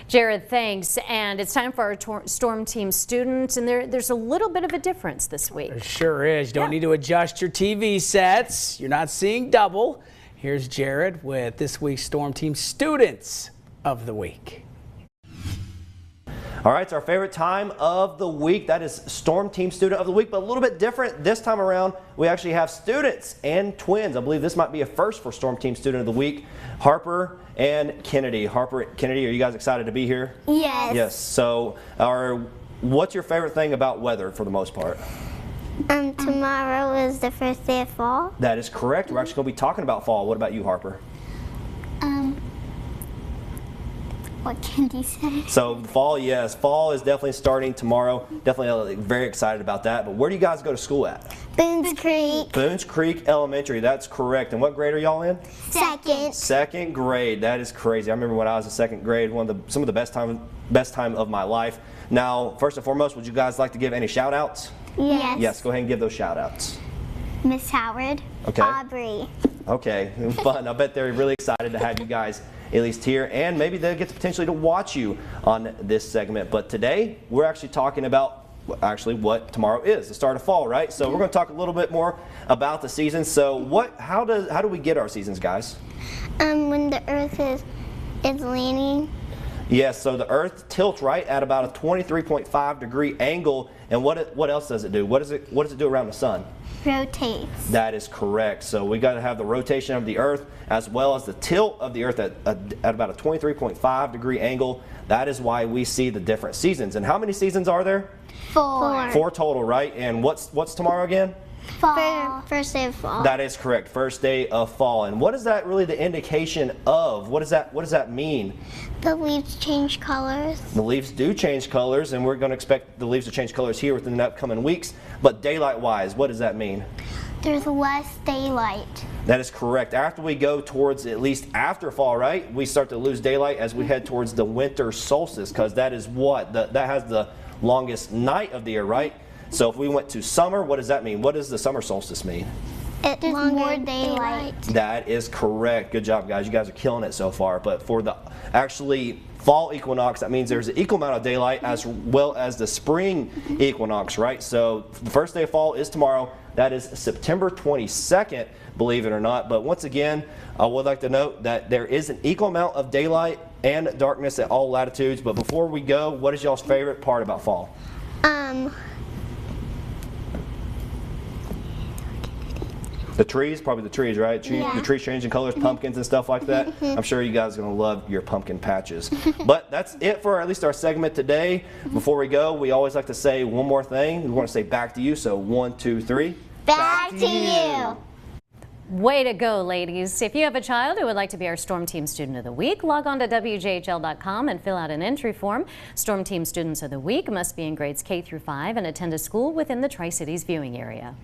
Jared, thanks. And it's time for our Storm Team students, and there's a little bit of a difference this week. There sure is. You don't need to adjust your TV sets. You're not seeing double. Here's Jared with this week's Storm Team Students of the Week. All right, it's our favorite time of the week. That is Storm Team Student of the Week, but a little bit different this time around. We actually have students and twins. I believe this might be a first for Storm Team Student of the Week. Harper and Kennedy. Harper, Kennedy, are you guys excited to be here? Yes. Yes. So, what's your favorite thing about weather for the most part? Tomorrow is the first day of fall. That is correct. We're actually going to be talking about fall. What about you, Harper? What Candy said. So fall, yes, fall is definitely starting tomorrow. Definitely very excited about that. But where do you guys go to school at? Boones Creek. Boones Creek Elementary, that's correct. And what grade are y'all in? Second. Second grade, that is crazy. I remember when I was in second grade, some of the best time of my life. Now, first and foremost, would you guys like to give any shout outs? Yes. Yes, go ahead and give those shout outs. Miss Howard. Okay. Aubrey. Okay, fun. I bet they're really excited to have you guys at least here, and maybe they'll get to potentially to watch you on this segment. But today, we're actually talking about what tomorrow is, the start of fall, right? So we're going to talk a little bit more about the season. So how do we get our seasons, guys? When the Earth is leaning. Yes, so the Earth tilts right at about a 23.5 degree angle, and what else does it do? What does it do around the sun? Rotates. That is correct. So we got to have the rotation of the Earth as well as the tilt of the Earth at about a 23.5 degree angle. That is why we see the different seasons. And how many seasons are there? 4. 4 total, right? And what's tomorrow again? Fall. First day of fall. That is correct. First day of fall. And what is that really the indication of? What does that mean? The leaves change colors. The leaves do change colors, and we're going to expect the leaves to change colors here within the upcoming weeks. But daylight-wise, what does that mean? There's less daylight. That is correct. After we go towards at least after fall, right, we start to lose daylight as we head towards the winter solstice, because that is that has the longest night of the year, right? So if we went to summer, what does that mean? What does the summer solstice mean? There's more daylight. That is correct. Good job, guys. You guys are killing it so far. But for the actually fall equinox, that means there's an equal amount of daylight as well as the spring equinox, right? So the first day of fall is tomorrow. That is September 22nd, believe it or not. But once again, I would like to note that there is an equal amount of daylight and darkness at all latitudes. But before we go, what is y'all's favorite part about fall? The trees, probably the trees, right? Yeah. The trees changing colors, pumpkins and stuff like that. I'm sure you guys are going to love your pumpkin patches. But that's it for at least our segment today. Before we go, we always like to say one more thing. We want to say back to you. So 1, 2, 3. Back to you. Way to go, ladies. If you have a child who would like to be our Storm Team Student of the Week, log on to WJHL.com and fill out an entry form. Storm Team Students of the Week must be in grades K through 5 and attend a school within the Tri-Cities viewing area.